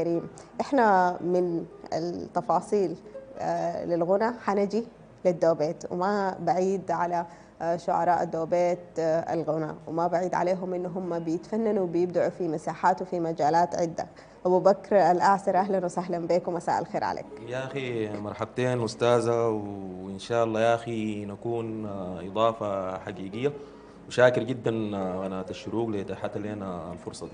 الكريم، احنا من التفاصيل للغنى حنجي للدوبيت، وما بعيد على شعراء الدوبيت الغنى، وما بعيد عليهم ان هم بيتفننوا وبيبدعوا في مساحات وفي مجالات عده. ابو بكر الأعسر، اهلا وسهلا بك ومساء الخير عليك. يا أخي مرحبتين أستاذة، وإن شاء الله يا أخي نكون إضافة حقيقية، وشاكر جدا قناة الشروق لإتاحت لنا الفرصة دي.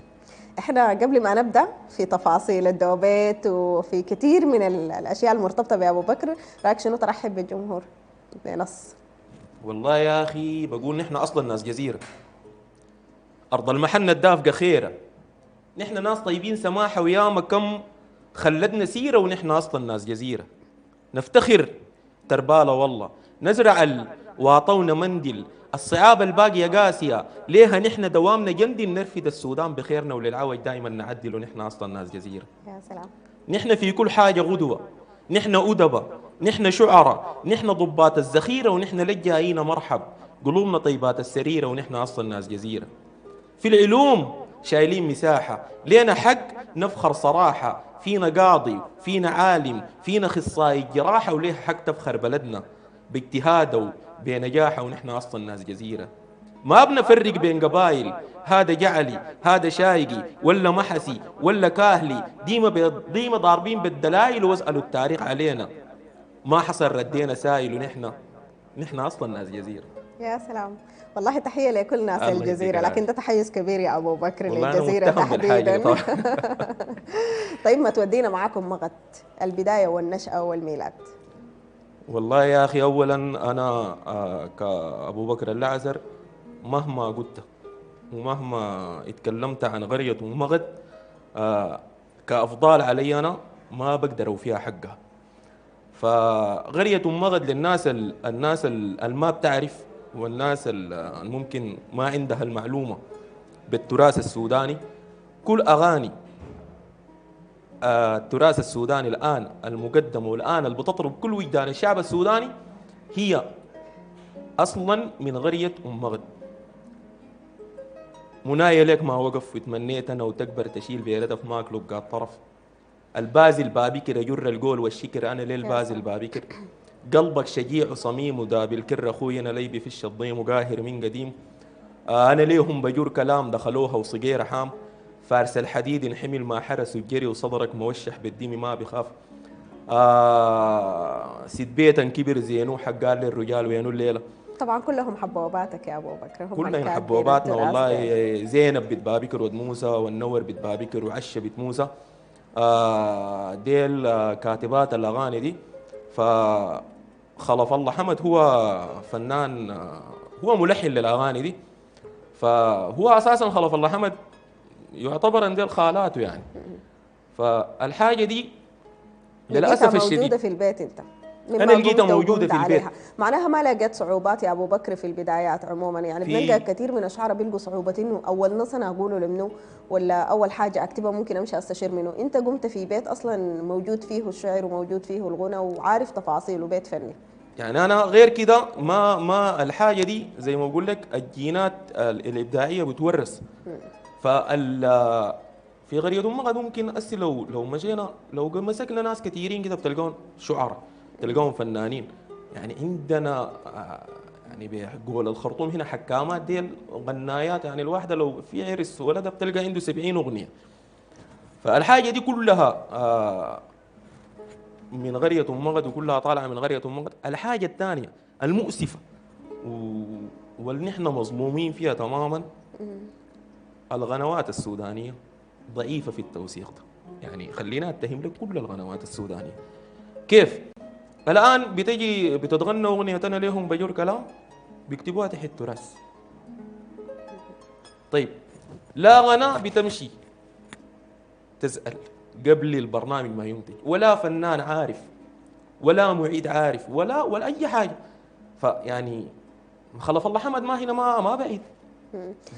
احنا قبل ما نبدا في تفاصيل الدوبيت وفي كثير من الاشياء المرتبطه بابو بكر، رايك شنو ترحب بالجمهور بنص؟ والله يا أخي بقول نحن أصلا ناس جزيرة، أرض المحنة الدافقة خيرة، نحن ناس طيبين سماحة، وياما كم خلدنا سيرة، ونحن أصلا ناس جزيرة نفتخر تربالة والله، نزرع واطونا مندل، الصعاب الباقية قاسية ليها، نحن دوامنا جندل، نرفد السودان بخيرنا، وللعوج دائما نعدل، ونحن أصلا ناس جزيرة. يا سلام. نحن في كل حاجة غدوة، نحن أدبة، نحن شعراء، نحن ضباط الذخيرة، ونحن للجايين مرحب، قلوبنا طيبات السريرة، ونحن أصلا ناس جزيرة. في العلوم شايلين مساحة، لينا حق نفخر صراحة، فينا قاضي، فينا عالم، فينا اخصائي جراحة، وليه حق تفخر بلدنا باجتهاده وبنجاحه، ونحن أصلا ناس جزيرة. ما بنفرق بين قبائل، هذا جعلي، هذا شايقي، ولا محسي، ولا كاهلي، ديما ضاربين بالدلائل، واسألوا التاريخ علينا، ما حصل ردينا سايل، ونحن أصلا ناس جزيرة. يا سلام، والله تحية لكل ناس الله يديك الجزيرة، لكن العافية. ده تحيز كبير يا أبو بكر والله أنا للجزيرة متهم بالحاجة دي تحديدا. طبعا. طيب ما تودينا معاكم مغت، البداية والنشأة والميلاد. والله يا أخي أولا أنا كأبو بكر الأعزر، مهما قلت ومهما اتكلمت عن قرية مغد كأفضال علي، أنا ما بقدر أوفيها حقها. فقرية مغد للناس ما بتعرف، والناس الممكن ما عندها المعلومة بالتراث السوداني، كل أغاني التراث السوداني الآن المقدمة، والآن اللي بتطرب كل وجدان الشعب السوداني، هي أصلا من قرية مغد. منايا لك ما وقف، وتمنيت أنا وتكبر تشيل بيردف ماك لقى الطرف، البازل بابكر جر القول والشكر، أنا ليل يا بازل سلام. بابكر، قلبك شجيع وصميم وداب الكر، أخوي أنا ليبي في الشضيم وقاهر من قديم، أنا ليهم بجور كلام دخلوها وصقير حام، فارس الحديد انحمل ما حرس الجري، وصدرك موشح بالدم ما بخاف، سيد بيتا كبر زينو حق قال للرجال وينو الليلة. طبعا كلهم حبوباتك يا أبو بكر، هم كلنا الكاتبين حبوباتنا التراث والله، ديل. زينب بنت بابكر ود موسى، والنور بنت بابكر، وعشة بنت موسى، ديل كاتبات الأغاني دي. فخلف الله حمد هو فنان، هو ملحن للأغاني دي، فهو أساسا خلف الله حمد يعتبر عند خالاته يعني. فالحاجة دي لقيتها للأسف الشديد موجودة في البيت أنت أنا مما لقيتها قمت موجودة وقمت في البيت. عليها، معناها ما لقيت صعوبات يا أبو بكر في البدايات عموما؟ يعني بنلقى في كثير من الشعراء بيلقوا صعوبة إنه أول نص أنا أقوله لمنه، ولا أول حاجة أكتبها ممكن أمشي أستشير منه. أنت قمت في بيت أصلا موجود فيه الشعر وموجود فيه الغنى وعارف تفاصيله، بيت فني. يعني انا غير كده، ما الحاجه دي زي ما اقول لك الجينات الابداعيه بتورث. فال في قريه مغد ممكن لو مشينا، لو مسكنا ناس كثيرين كده بتلقون شعراء، تلقون فنانين، يعني عندنا يعني بقول الخرطوم هنا حكامات ديل غنايات، يعني الواحده لو في عرس ولدها بتلقى عنده 70 اغنيه. فالحاجه دي كلها من قرية مغد، وكلها طالعة من قرية مغد. الحاجة الثانية المؤسفة واللي نحن مظلومين فيها تماما، القنوات السودانية ضعيفة في التوثيق ده. يعني خلينا اتهم لك كل القنوات السودانية كيف الآن بتجي بتتغنى أغنية أنا ليهم بجور كلام، بيكتبوها تحت تراث. طيب لا غناء بتمشي تسأل قبل البرنامج ما ينتج، ولا فنان عارف، ولا معيد عارف، ولا اي حاجه. فيعني خلف الله حمد ما هنا ما بعيد،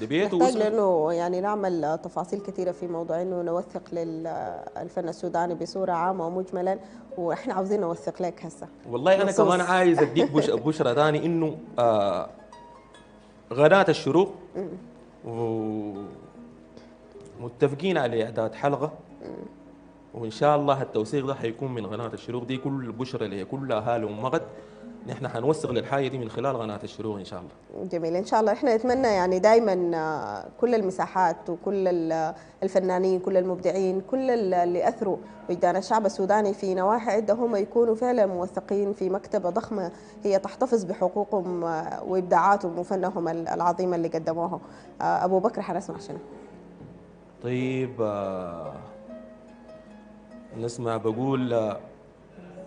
ده بيته نحتاج واسره. لأنه يعني نعمل تفاصيل كثيرة في موضوع إنه نوثق للفن السوداني بصورة عامة ومجملا، وإحنا عاوزين نوثق لك هسه والله انا كمان نصوص. عايز اديك بشرة ثاني، انه غناة الشروق ومتفقين على اعداد حلقه وإن شاء الله التوثيق ده حيكون من قناة الشروق دي. كل بشرة لكل أهالي مغد نحن حنوثق للحاجة دي من خلال قناة الشروق إن شاء الله. جميل، إن شاء الله. إحنا نتمنى يعني دائما كل المساحات وكل الفنانين، كل المبدعين، كل اللي أثروا وجدان الشعب السوداني في نواحي عدة هم يكونوا فعلا موثقين في مكتبة ضخمة هي تحتفظ بحقوقهم وإبداعاتهم وفنهم العظيم اللي قدموه. أبو بكر حنسمع شنو؟ طيب نسمع بقول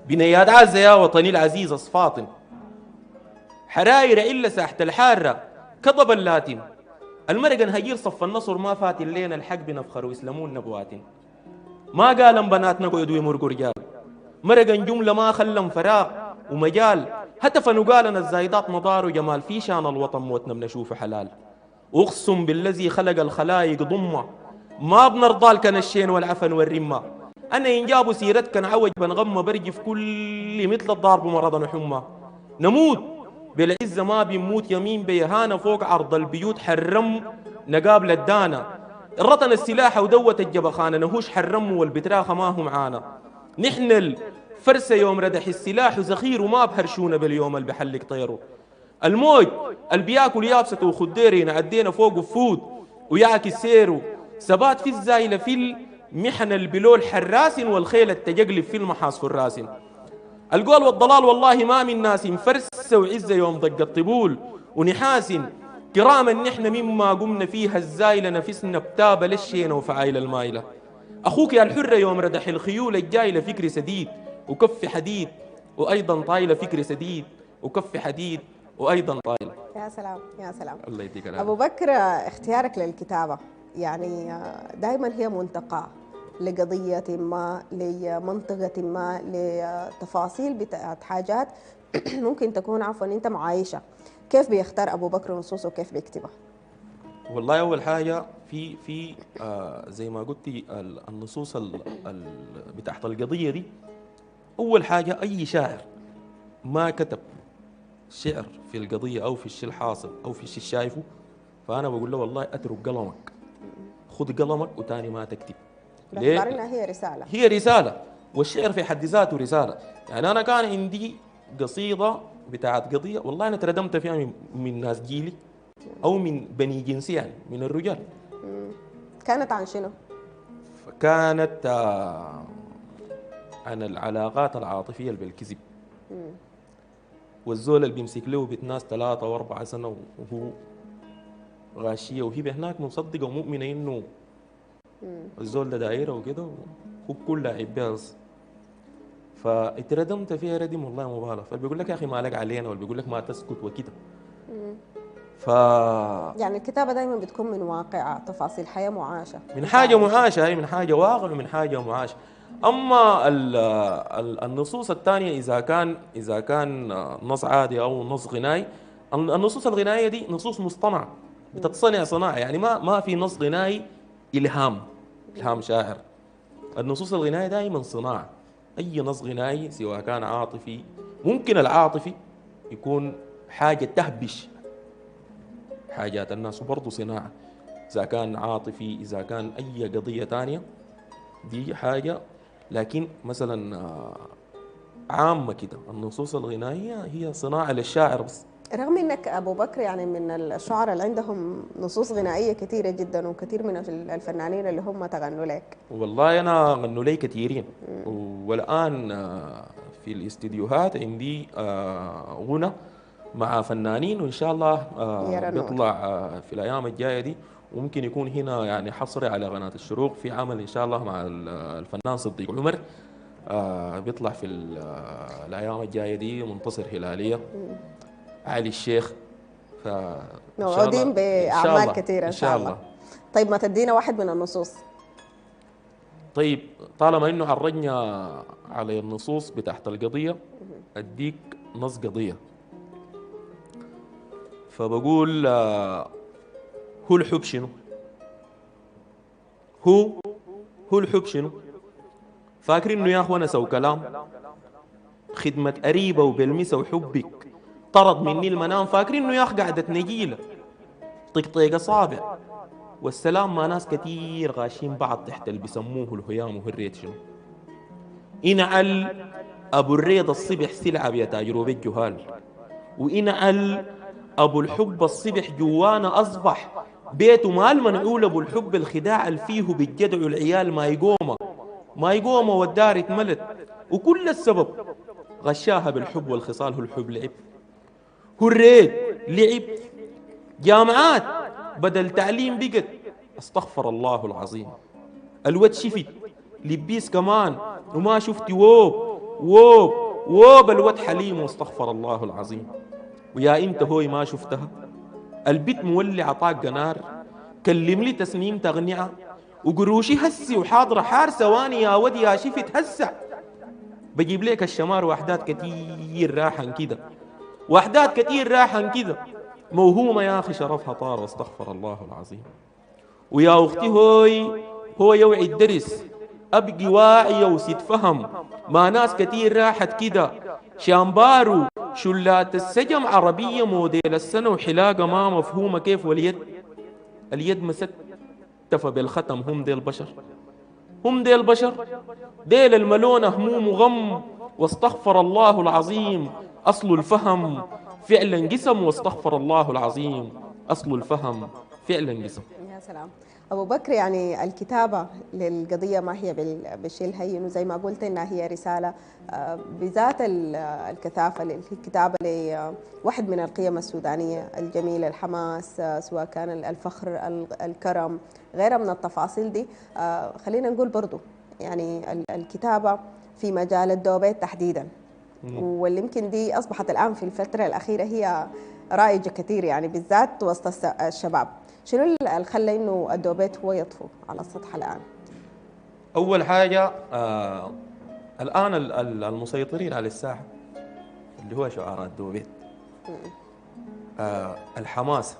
بنياد عزة يا وطني العزيز أصفاطن حراير إلا ساحة الحارة كضب اللاتن المرقن هجير صف النصر ما فات اللينا الحق بنفخر ويسلمون نبواتن ما قالن بناتنا قعدوا يمرقوا رجال مرقن جملة ما خلن فراغ ومجال هتف نقالنا الزايدات مضار وجمال في شان الوطن موتنا بنشوف حلال أقسم بالذي خلق الخلايق ضمة ما بنرضى الكنشين والعفن والرمة أنا إن جابوا سيرتك نعوج بنغمة برجف كل مثل الضارب مرضا وحمى نموت بالعزة ما بنموت يمين بيهانة فوق عرض البيوت حرم نقابل الدانة رطن السلاح ودوة الجبخانة نهوش حرم والبتراخة ما هم معانا نحن الفرسة يوم ردح السلاح وزخير وما بهرشونا باليوم اللي بحلق طيره الموج اللي بياكل يابسته وخديرين عدينا فوق وفود ويعكس سيره ثبات في الزايلة في المحن البلول حراس والخيل التجقلب في المحاص فراس القول والضلال والله ما من ناس فرس وعزة يوم ضق الطبول ونحاس كراما نحن مما قمنا فيها الزايلة نفسنا بتابة للشينة وفعايل المايلة أخوك يا الحرة يوم ردح الخيول الجايلة فكر سديد وكف حديد وأيضا طايلة فكر سديد وكف حديد وأيضا طايلة. يا سلام يا سلام. الله يديك العافية. أبو بكر، اختيارك للكتابة يعني دائما هي منتقى لقضية ما، لمنطقة ما، لتفاصيل بتاعت حاجات ممكن تكون عفوا أنت معايشة. كيف بيختار أبو بكر نصوصه وكيف بيكتبها؟ والله أول حاجة في زي ما قلتي النصوص بتاعت القضية دي. أول حاجة أي شاعر ما كتب شعر في القضية أو في الشيء الحاصل أو في الشيء شايفه فأنا بقول له والله أترك قلمك، خذ قلمك وتاني ما تكتب. باعتبار انها هي رساله. هي رساله، والشعر في حد ذاته رساله. يعني انا كان عندي قصيده بتاعت قضيه والله انا تردمت فيها من ناس جيلي او من بني جنسي يعني من الرجال. كانت عن شنو؟ كانت عن العلاقات العاطفيه اللي بالكذب. والزول اللي بيمسك له بنت ناس 3 و4 سنة وهو غاشيه وهي هناك مصدقه ومؤمنه انه الزول ده دايره وكده وهو كل لاعب بيها. فاتردمت فيها ردم والله مبالغ. فبيقول لك يا اخي مالك علينا، ولا بيقول لك ما تسكت وكده. يعني الكتابه دائما بتكون من واقع تفاصيل حياه معاشه، من حاجه معاشه، هي من حاجه واقع ومن حاجه معاشه. اما النصوص الثانيه اذا كان نص عادي او نص غنائي، النصوص الغنائيه دي نصوص مصطنعه بتتصنع صناعه. يعني ما في نص غنائي الهام شاعر. النصوص الغنائيه دائما صناعه. اي نص غنائي سواء كان عاطفي، ممكن العاطفي يكون حاجه تهبش حاجات الناس وبرضه صناعه. اذا كان عاطفي، اذا كان اي قضيه ثانيه دي حاجه. لكن مثلا عامه كده النصوص الغنائيه هي صناعه للشاعر بس. رغم انك ابو بكر يعني من الشعراء اللي عندهم نصوص غنائيه كثيره جدا، وكثير من الفنانين اللي هم تغنوا لك. والله انا غنوا لي كثيرين، والان في الاستديوهات عندي غنى مع فنانين، وان شاء الله بيطلع في الايام الجايه دي. وممكن يكون هنا يعني حصري على قناه الشروق في عمل ان شاء الله مع الفنان صديق عمر. بيطلع في الايام الجايه دي منتصر هلاليه، علي الشيخ. موعودين باعمال كثيره ان شاء الله. طيب ما تدينا واحد من النصوص؟ طيب طالما انه عرجنا على النصوص بتاعت القضيه، اديك نص قضيه. فبقول هو الحب شنو؟ هو الحب شنو؟ فاكرين انه يا اخوانا سو كلام خدمة قريبة وبلمسة وحبك طرد مني المنام. فاكرين انه يا اخ قعدة نجيلة طقطيق اصابع والسلام. ما ناس كتير غاشين بعض تحت اللي بيسموه الهيام وهريت شنو. إنعل أبو الريض الصبح سلعة بتجربة الجهال، وإنعل أبو الحب الصبح جوانا أصبح بيته مال منعول. أبو الحب الخداع فيه بالجدع العيال ما يقوم والدار اتملت، وكل السبب غشاها بالحب والخصال. هو الحب لعب، هو الريد لعب، جامعات بدل تعليم بقت استغفر الله العظيم. الواد شفت لبيس كمان وما شفت ووب الواد حليم واستغفر الله العظيم. ويا انت هوي ما شفتها، البيت مولع طاق نار، كلم لي تسنيم تغنيعة، وقروشي هسي وحاضرة حار ثواني يا ودي يا شفت هسع. بجيب لك الشمار وحدات كتير راحن كده، وحدات كتير راحن كده، موهومة يا أخي شرفها طار واستغفر الله العظيم. ويا أختي هو يوعي الدرس، أبقي واعية وست فهم، ما ناس كتير راحت كده. شامبارو شلات السجم عربية موديل السنة وحلاقة ما مفهومة كيف، اليد مستفة بالختم. هم ديل البشر، هم ديل البشر، ديل الملونة هموم وغم واستغفر الله العظيم. أصل الفهم فعلا قسم واستغفر الله العظيم، أصل الفهم فعلا قسم. يا سلام أبو بكر، يعني الكتابة للقضية ما هي بالشيء الهين، وزي ما قلت إنها هي رسالة بذات الكثافة للكتابة لواحد من القيم السودانية الجميلة، الحماس، سواء كان الفخر، الكرم، غيرها من التفاصيل دي. خلينا نقول برضو يعني الكتابة في مجال الدوبيت تحديدا، واللي يمكن دي أصبحت الآن في الفترة الأخيرة هي رائجة كثير، يعني بالذات وسط الشباب. شنو اللي خلى إنه الدوبيت هو يطفو على السطح الآن؟ أول حاجة الآن المسيطرين على الساحة اللي هو شعراء الدوبيت. الحماسة،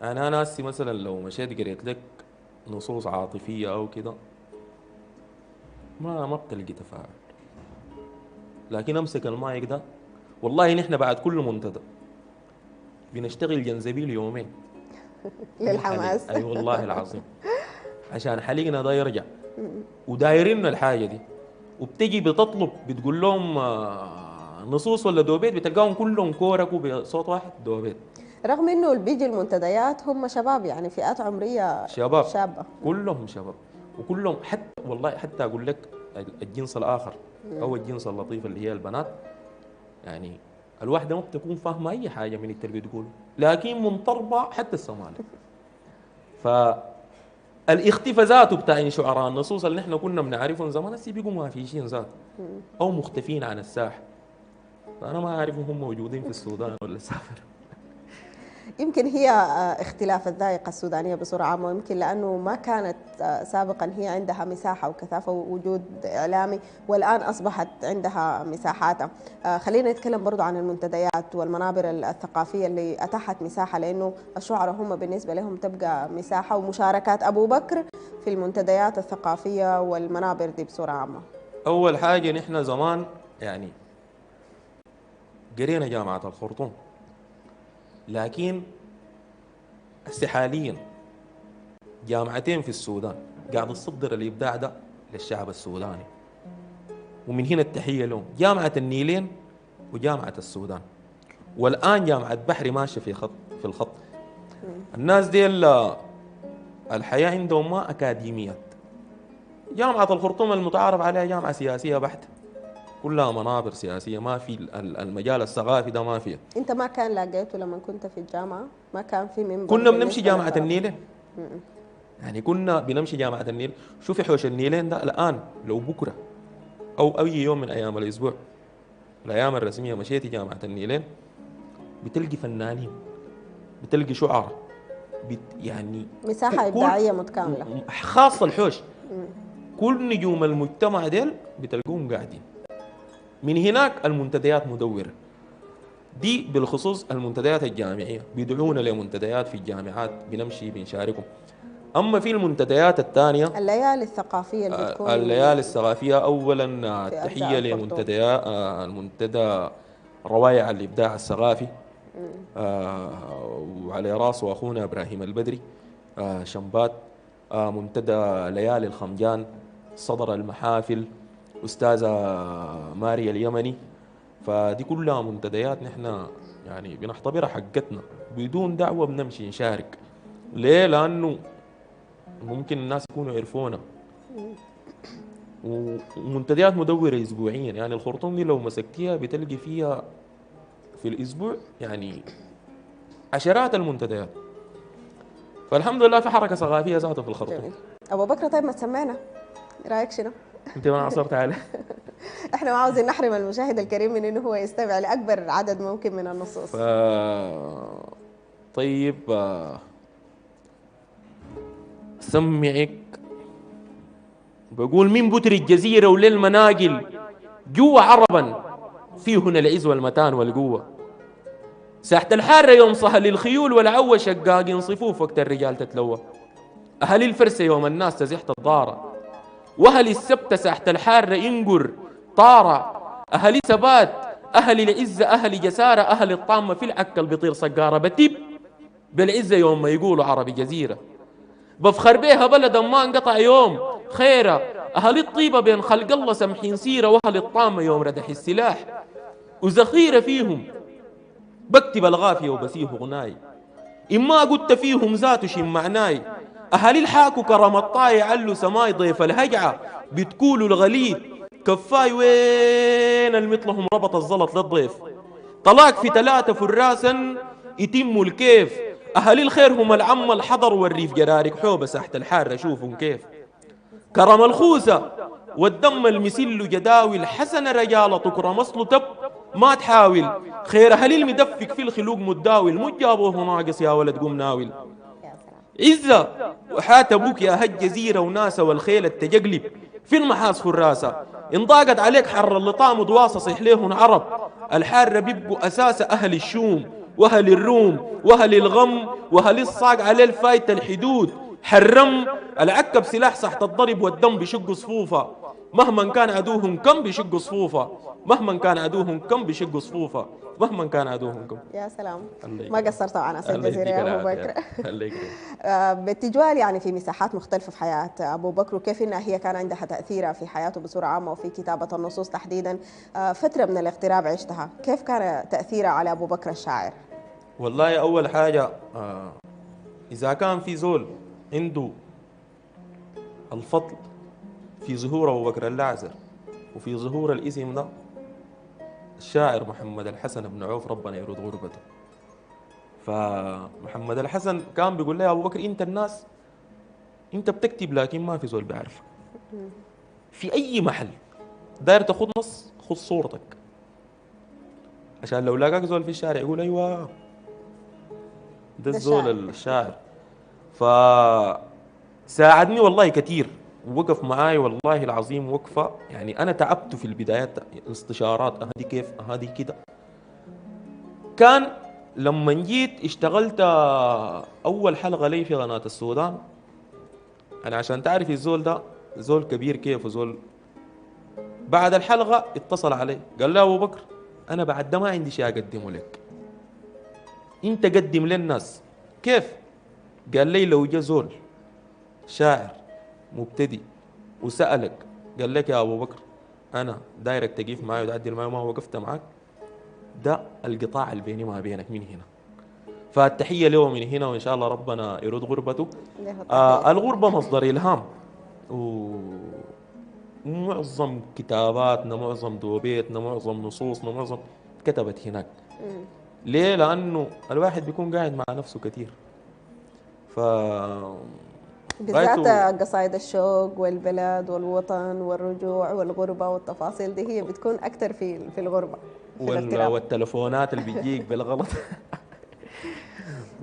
أنا ناسي مثلا لو مشيت قريت لك نصوص عاطفية أو كده ما بتلقي تفاعل، لكن أمسك المايك ده والله نحن بعد كل منتدى بنشتغل جنزبيل يومين للحماس. أي والله العظيم، عشان حليقنا ده يرجع، ودايرين الحاجة دي. وبتجي بتطلب بتقول لهم نصوص ولا دوبيت، بتلقاهم كلهم كوركوا بصوت واحد دوبيت، رغم انه اللي بيجي المنتديات هم شباب، يعني فئات عمريه شباب شابه، كلهم شباب، وكلهم حتى والله حتى اقول لك الجنس الاخر او الجنس اللطيف اللي هي البنات، يعني الواحده ما بتكون فاهمه اي حاجه من اللي بتقوله، لكن منطربه حتى السمالة. فالاختفاء ذاته بتاع شعراء النصوص اللي نحن كنا بنعرفهم زمان هسه بيقوا ما في شيء ذاته او مختفين عن الساحه. فانا ما اعرف هم موجودين في السودان ولا سافر. يمكن هي اختلاف الذائقة السودانية بصورة عامة، ويمكن لأنه ما كانت سابقا هي عندها مساحة وكثافة ووجود إعلامي، والآن أصبحت عندها مساحاتها. خلينا نتكلم برضو عن المنتديات والمنابر الثقافية اللي أتاحت مساحة، لأنه الشعراء هم بالنسبة لهم تبقى مساحة، ومشاركات أبو بكر في المنتديات الثقافية والمنابر دي بصورة عامة. أول حاجة نحن زمان يعني قرينا جامعة الخرطوم، لكن هسه حاليا جامعتين في السودان قاعد تصدر الإبداع ده للشعب السوداني، ومن هنا التحية لهم، جامعة النيلين وجامعة السودان، والآن جامعة بحري ماشية في الخط. الناس دي الحياة عندهم ما أكاديميات. جامعة الخرطوم المتعارف عليها جامعة سياسية بحتة، كلها منابر سياسية، ما في المجال الثقافي ده ما فيه. أنت ما كان لقيته لما كنت في الجامعة؟ ما كان في منبر؟ كنا بنمشي جامعة النيل، يعني كنا بنمشي جامعة النيل. شوفي حوش النيلين ده الآن لو بكرة أو أي يوم من أيام الأسبوع الأيام الرسمية مشيتي جامعة النيلين بتلقي فنانين، بتلقي شعراء، يعني مساحة إبداعية متكاملة، خاصة الحوش. كل نجوم المجتمع ديل بتلقوهم قاعدين. من هناك المنتديات مدورة دي، بالخصوص المنتديات الجامعية بيدعونا لمنتديات في الجامعات بنمشي بنشاركهم. أما في المنتديات الثانية الليالي الثقافية اللي بتكون الليالي الثقافية، أولا تحية لمنتديات المنتدى روايع الإبداع الثقافي، وعلى راسه أخونا إبراهيم البدري شمبات، منتدى ليالي الخمجان، صدر المحافل، أستاذة ماريا اليمني. فدي كلها منتديات نحن يعني بنعتبرها حقتنا، بدون دعوة بنمشي نشارك. ليه؟ لأنه ممكن الناس يكونوا يعرفونا. ومنتديات مدورة أسبوعيا، يعني الخرطوم دي لو مسكتيها بتلقي فيها في الأسبوع يعني عشرات المنتديات. فالحمد لله في حركة ثقافية ذاتها في الخرطوم. جميل. ابو بكر، طيب ما تسمعنا، رايك شنو؟ انت ما عصرت عليه؟ احنا ما عاوزين نحرم المشاهد الكريم من انه هو يستمع لاكبر عدد ممكن من النصوص. طيب سمعك. بقول من بتر الجزيرة وللمناقل جوا عربا فيهن العز والمتان والقوة. ساحة الحارة يوم صهل الخيول والعوة شقاقين صفوف وقت الرجال تتلوى. أهل الفرسة يوم الناس تزحت الضارة، وأهل السبت ساحة الحارة ينقر طارة. أهل ثبات أهل العزة أهل جسارة، أهل الطامة في العكل بطير صقارة بتب بالعزة يوم ما يقولوا عربي جزيرة. بفخر بيها بلدا ما انقطع يوم خيرة. أهل الطيبة بين خلق الله سمحين سيرة، وأهل الطامة يوم ردح السلاح وزخيرة فيهم بكتب الغافية وبسيه غناي. إما قلت فيهم ذات شم معناي. أهل الحاكو كرم الطاي علو سماي ضيف الهجعة بتقولوا الغليل كفاي وين المثلهم ربط الزلط للضيف. طلاق في ثلاثة فراسا يتم الكيف. أهل الخير هم العم الحضر والريف جرارك حوبة ساحة الحارة شوفهم كيف. كرم الخوسة والدم المسل جداول حسن رجال تكرم أصل تب ما تحاول. خير أهل المدفك في الخلوق متداول مجابوه ناقص يا ولد قوم ناول. عزة وحات أبوك يا هج جزيرة وناسة والخيل التجقلب في المحاس فراسة. إن ضاقت عليك حر اللطام ضواصة صيح ليهن عرب. الحارة بيبقوا أساس أهل الشوم وأهل الروم وأهل الغم وأهل الصاق على الفايت الحدود. حرم العكب سلاح صحت الضرب والدم بشق صفوفة. مهما كان عدوهم كم بشق صفوفة. مهما كان عدوهم كم بشق صفوفة. مهما كان عدوهم كم. يا سلام، ما قصرت على أسد الجزيرة الله يا أبو يديك بكر. الله يكرمك. بالتجوال يعني في مساحات مختلفة في حياة أبو بكر، وكيف إنها هي كان عندها تأثيرها في حياته بصورة عامة وفي كتابة النصوص تحديدا. فترة من الاغتراب عشتها، كيف كان تأثيرها على أبو بكر الشاعر؟ والله أول حاجة إذا كان في زول عنده الفضل في ظهور أبو بكر الأعزر وفي ظهور الاسم ده، الشاعر محمد الحسن بن عوف ربنا يرد غربته. فمحمد الحسن كان بيقول لي يا أبو بكر أنت الناس أنت بتكتب لكن ما في زول بيعرفك. في أي محل داير تاخذ نص خذ صورتك، عشان لو لاقاك زول في الشارع يقول أيوة ده الزول الشاعر. فساعدني والله كثير ووقف معاي والله العظيم وقفة. يعني أنا تعبت في البدايات استشارات هذه كيف هذه كده. كان لما جيت اشتغلت أول حلقة لي في قناة السودان، أنا عشان تعرف الزول ده زول كبير كيف وزول. بعد الحلقة اتصل علي قال لي أبو بكر أنا بعد ده ما عندي شيء أقدمه لك، أنت قدم للناس. كيف؟ قال لي لو جا زول شاعر مبتدئ وسألك قال لك يا أبو بكر أنا دايرك تقيف معي وتعدل معي وما وقفت معك، ده القطاع اللي بيني ما بينك من هنا. فالتحية له من هنا وإن شاء الله ربنا يرد غربته. الغربة مصدر إلهام، ومعظم كتاباتنا معظم دوبيتنا معظم نصوصنا معظم كتبت هناك. ليه؟ لأنه الواحد بيكون قاعد مع نفسه كثير. ف بالذات قصائد الشوق والبلد والوطن والرجوع والغربة والتفاصيل دي هي بتكون أكثر في الغربة والتلفونات اللي بيجيك بالغلط.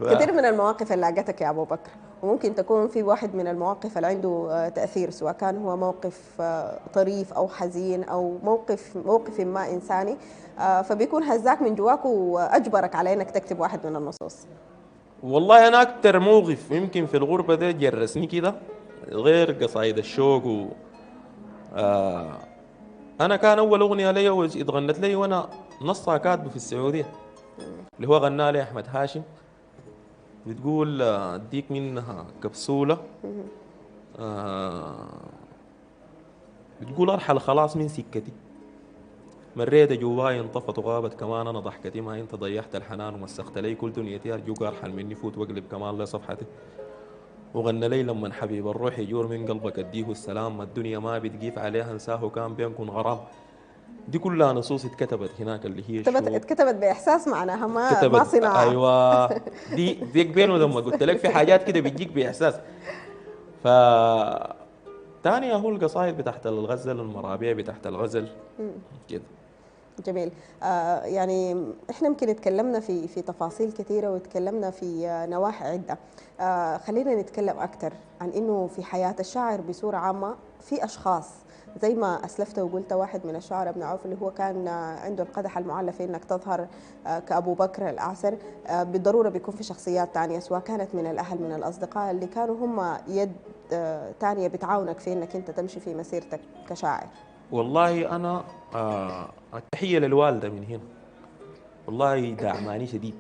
كثير من المواقف اللي لاقتك يا أبو بكر، وممكن تكون في واحد من المواقف اللي عنده تأثير، سواء كان هو موقف طريف أو حزين أو موقف ما إنساني، فبيكون هزاك من جواك وأجبرك على أنك تكتب واحد من النصوص. والله أنا أكتر موقف يمكن في الغربة ده جرسني كده غير قصايد الشوق أنا كان أول أغنية لي اتغنت لي وأنا نصها كاتبه في السعودية، اللي هو غنى لي أحمد هاشم. بتقول أديك منها كبسولة بتقول ارحل خلاص من سكتي، مريت جواي انطفت وغابت كمان انا ضحكتي، ما انت ضيعت الحنان ومسخت لي كل دنيتي، ارجوك ارحل مني فوت واقلب كمان لصفحتي. وغنى لي لما حبيب الروح يجور من قلبك اديه السلام، ما الدنيا ما بتقيف عليها انساه وكان بينكم غرام. دي كلها نصوص اتكتبت هناك اللي هي الشوق. اتكتبت باحساس معناها، ما كتبت صناعه. ايوه. دي بينه لما قلت لك في حاجات كده بتجيك باحساس. ف تاني هو القصايد بتاعت الغزل، المرابيع بتاعت الغزل كده. جميل. يعني احنا يمكن اتكلمنا في تفاصيل كثيره، وتكلمنا في نواحي عده. خلينا نتكلم اكثر عن انه في حياه الشاعر بصوره عامه في اشخاص زي ما اسلفت وقلت، واحد من الشعراء ابن عوف اللي هو كان عنده القدح المعلى في انك تظهر كابو بكر الاعسر. بالضروره بيكون في شخصيات ثانيه، سواء كانت من الاهل من الاصدقاء اللي كانوا هم يد ثانيه بتعاونك في انك انت تمشي في مسيرتك كشاعر. والله انا التحيه للوالده من هنا، والله دعماني شديد،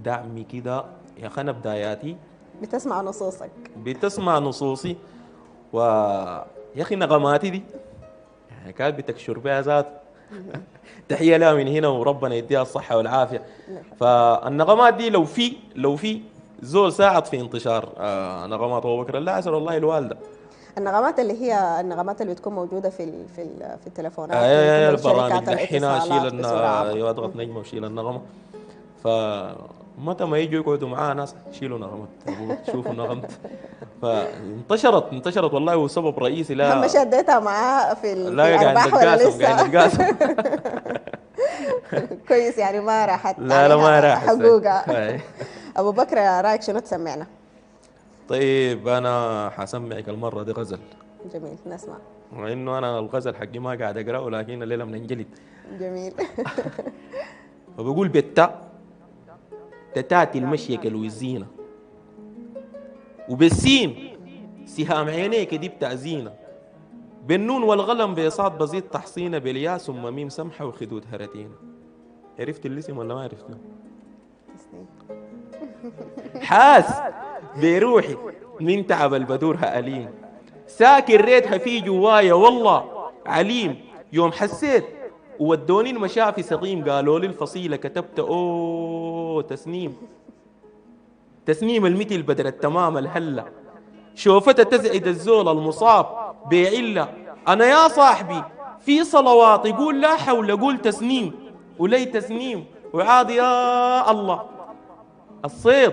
دعمي كده يا اخي. انا بداياتي بتسمع نصوصك. بتسمع نصوصي، و يا اخي نغماتي دي يعني كانت بتكشر بها ذات. تحيه لها من هنا وربنا يديها الصحه والعافيه. فالنغمات دي لو في زول ساعد في انتشار نغمات ابو بكر اللاعسر، والله الوالده. النغمات اللي هي النغمات اللي بتكون موجودة في التليفونات وكل البرامج شركات لحنا شيل الاتصالات بصورة عامة. يضغط نجمه وشيل النغمه. فمتى ما يجوا يقعدوا معاه ناس شيلوا نغمه ابو بكر، شوفوا نغمت. فانتشرت والله، وسبب رئيسي أهم لا. شيء اديتها معاه في لا قاعد الأرباح ولا نتقاسم لسه؟ قاعد نتقاسم. كويس، يعني ما راحت لا لا ما عليها راح السيد. حقوقها. أبو بكر رأيك شنو تسمعنا؟ طيب انا حسمعك المره دي غزل، جميل، نسمع. مع انه انا الغزل حقي ما قاعد اقراه، لكن الليله بننجلد. جميل. فبقول تتاتي المشيك الوزينه، وبالسين سهام عينيك دي بتاع زينه، بالنون والغلم بيصاد بزيد تحصينه، بالياء ثم ميم سمحه وخدود هرتينه. عرفت الاسم ولا ما عرفته؟ تسليم. حاس بروحي من تعب البدورها أليم، ساكن ريتها في جوايا والله عليم. يوم حسيت وودوني المشافي سقيم، قالوا لي الفصيلة كتبت أوه تسنيم. تسنيم المثل بدر التمام الهلة، شوفتها تزعد الزول المصاب بعلة. أنا يا صاحبي في صلوات يقول لا حول، قول تسنيم ولي تسنيم وعاد يا الله. الصيد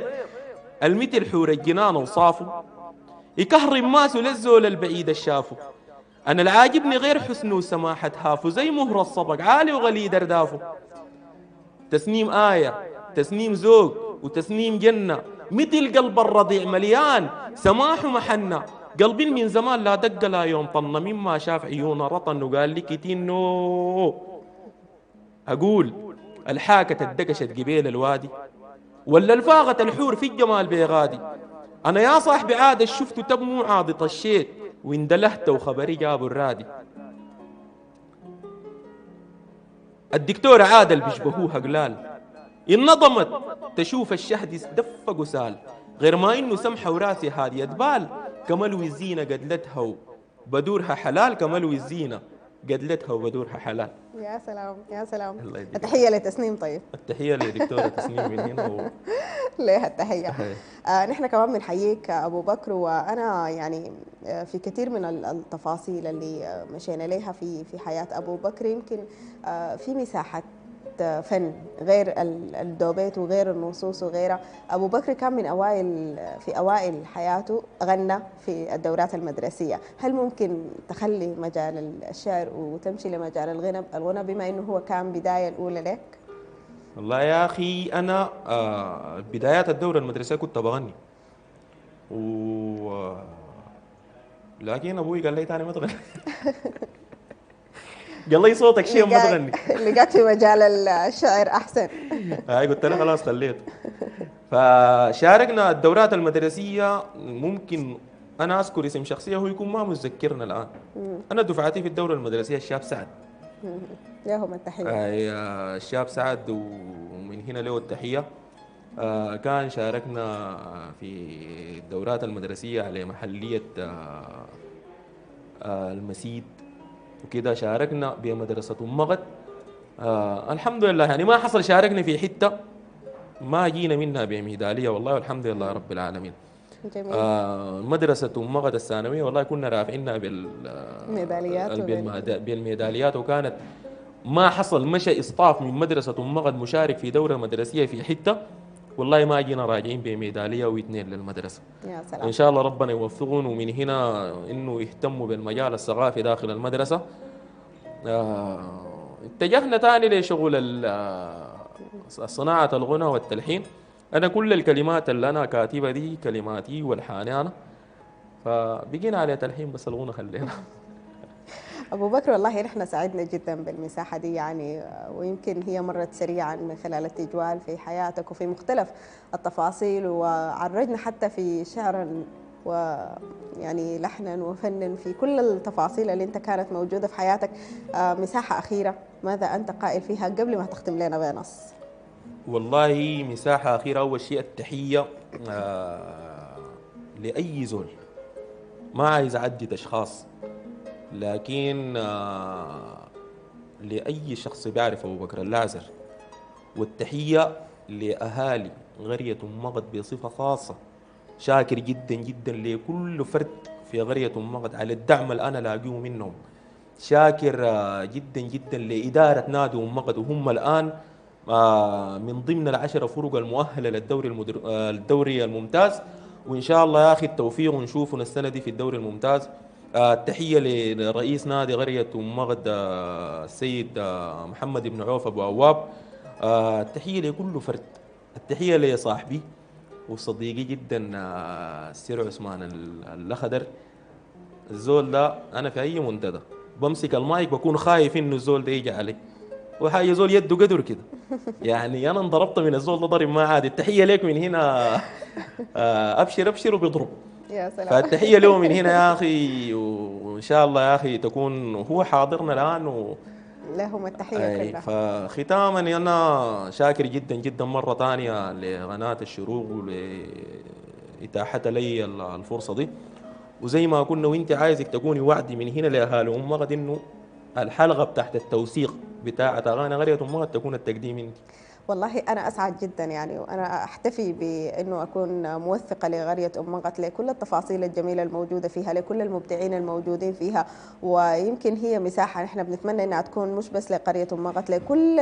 المثل حور الجنان وصافه، يكهرم ماسه للزول البعيد الشافه. أنا العاجبني غير حسنه وسماحة هافه، زي مهر الصبق عالي وغليد أردافه. تسنيم آية، تسنيم زوج، وتسنيم جنة، مثل قلب الرضيع مليان سماح ومحنة. قلبي من زمان لا دق لا يوم طن، مما شاف عيون رطن وقال لي كتين نو. أقول الحاكة الدقشت قبيل الوادي، ولا الفاغة الحور في الجمال بيغادي. أنا يا صاحبي عاد شفت تبمو عاد طشيت، واندلهت وخبري جابوا الرادي. الدكتورة عادل بيشبهوها قلال، انضمت تشوف الشهد يدفق وسال، غير ما انه سمحة وراسي هادية بال. كملو الزينة قدلتها وبدورها حلال، كملو الزينة قدلتها وبدورها حلال. يا سلام يا سلام. الله يديك التحية لتسنيم. طيب، التحية لدكتورة تسنيم من هنا ليه التحية. هي. نحن كمان بنحييك أبو بكر، وأنا يعني في كثير من التفاصيل اللي مشينا لها في حياة أبو بكر، يمكن في مساحة فن غير الدوبيت وغير النصوص وغيرها. أبو بكر كان من في أوائل حياته غنى في الدورات المدرسية. هل ممكن تخلي مجال الشعر وتمشي لمجال الغنى بما أنه هو كان بداية الأولى لك؟ والله يا أخي أنا بدايات الدورة المدرسية كنت بغني، و لكن أبوي قال لي تاني ما تغني. قال لي صوتك شيء ما تغني. لقيت في مجال الشعر أحسن. هاي قلت له خلاص خليته. فشاركنا الدورات المدرسية. ممكن أنا أذكر اسم شخصية هو يكون ما متذكرنا الآن. أنا دفعتي في الدورة المدرسية الشاب سعد. لهم التحية. الشاب سعد، ومن هنا له التحية. كان شاركنا في الدورات المدرسية على محلية المسيد وكده شاركنا بمدرسة مغد. الحمد لله، يعني ما حصل شاركنا في حتة ما جينا منها بميدالية والله، والحمد لله رب العالمين. جميل. مدرسة مغد الثانوية والله كنا رافعينها ميداليات بالميداليات، وكانت ما حصل مشى إصطاف من مدرسة مغد مشارك في دورة مدرسية في حتة والله ما جينا راجعين بميدالية واثنين للمدرسة. يا إن سلام. شاء الله ربنا يوفقهم، ومن هنا إنه يهتموا بالمجال الثقافي داخل المدرسة. اتجهنا تاني لشغل صناعة الغنى والتلحين. أنا كل الكلمات اللي أنا كاتبها دي كلماتي والحاني أنا، فبقينا على تلحين بس الغنى خلينا. أبو بكر والله نحن سعدنا جدا بالمساحة دي يعني، ويمكن هي مرت سريعا من خلال التجوال في حياتك وفي مختلف التفاصيل، وعرجنا حتى في شعرا ويعني لحنا وفنا في كل التفاصيل اللي انت كانت موجودة في حياتك. مساحة أخيرة ماذا أنت قائل فيها قبل ما تختم لنا بنص؟ والله مساحة أخيرة، أول شيء التحية لأي زول، ما عايز أعدد أشخاص، لكن لأي شخص بيعرف أبو بكر اللاعزر، والتحية لأهالي قرية مغد بصفة خاصة. شاكر جدا جدا لكل فرد في قرية مغد على الدعم اللي أنا لاقيه منهم. شاكر جدا جدا لإدارة نادي مغد، وهم الآن من ضمن العشرة فرق المؤهلة الدوري الممتاز، وإن شاء الله يا أخي التوفيق ونشوفنا السنة دي في الدوري الممتاز. التحية لرئيس نادي قرية مغد السيد محمد بن عوف أبو عواب. التحية لكل فرد، التحية لصاحبي وصديقي جدا السير عثمان الأخضر. الزول ده أنا في أي منتدى بمسك المايك بكون خايف إنه الزول ده يجي علي، وحاجة زول يده قدر كده. يعني أنا انضربت من الزول ده ضرب ما عادي. التحية ليك من هنا أبشر أبشر وبيضرب. يا سلام. فالتحية له من هنا يا أخي، وإن شاء الله يا أخي تكون هو حاضرنا الآن لهم التحية كلها. فختاما أنا شاكر جدا جدا مرة ثانية لقناة الشروق ولإتاحتها لي الفرصة دي. وزي ما كنا وانت عايزك تكوني وعدي من هنا لأهالي أم غد إنه الحلقة بتاعت التوثيق بتاعت أغاني قرية أم غد تكون التقديم انت. والله أنا أسعد جدا يعني، وأنا أحتفي بأنه أكون موثقة لقرية أم غد لكل التفاصيل الجميلة الموجودة فيها، لكل المبدعين الموجودين فيها. ويمكن هي مساحة نحن بنتمنى أنها تكون مش بس لقرية أم غد، لكل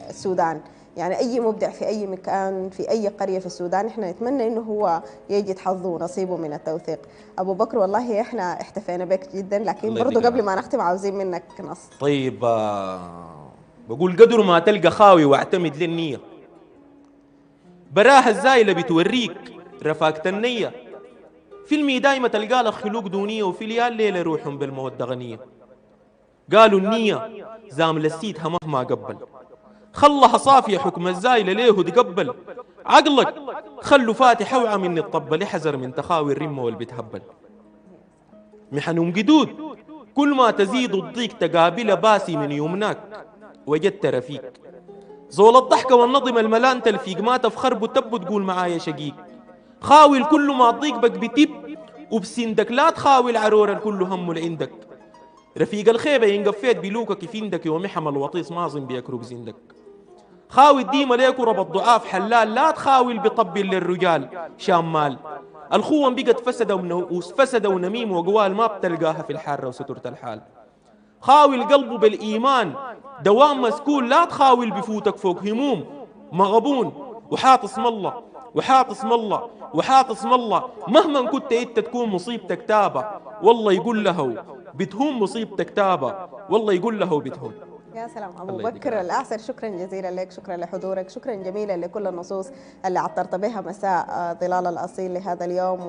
السودان. يعني أي مبدع في أي مكان في أي قرية في السودان نحن نتمنى أنه هو يجد حظه ونصيبه من التوثيق. أبو بكر والله إحنا احتفينا بك جدا، لكن برضو قبل ما نختم عاوزين منك نص. طيب بقول قدر ما تلقى خاوي واعتمد للنية، براها الزايلة بتوريك رفاقة النية. فيلمي دايما تلقى لك خلوق دونية، وفي ليال ليلة روحهم بالمودة غنية. قالوا النية زام لسيتها مهما قبل، خلها صافية حكم الزايلة ليه تقبل. عقلك خلوا فاتح اوعى من الطبل، احذر من تخاوي الرمة والبتهبل. محنهم قدود كل ما تزيد الضيق تقابل باسي من يمناك، وجدت رفيق زول الضحكة والنظم الملان تلفيق، ما تفخر بتب تقول معايا شقيق. خاول كل ما الضيق بك بتب وبسندك، لا تخاوي العرور الكل هم عندك. رفيق الخيبة ينقفيت بلوكا كيف عندك، ومحم الوطيس مازن بيكرب زندك. خاوي الديمة ليك ورب الضعاف حلال، لا تخاول بطبل للرجال شامال. الخوة بقت فسد ونميم وقوال، ما بتلقاها في الحارة وسترة الحال. خاول قلبه بالإيمان دوام مسكون، لا تخاول بفوتك فوق هموم مغبون. وحاط اسم الله وحاط اسم الله وحاط اسم الله، مهما كنت انت تكون مصيبتك تابة والله يقول له بتهم، مصيبتك تابة والله يقول له بتهم. يا سلام أبو بكر الأعسر، شكرا جزيلا لك، شكرا لحضورك، شكرا جميلا لكل النصوص اللي عطرت بها مساء ظلال الأصيل لهذا اليوم.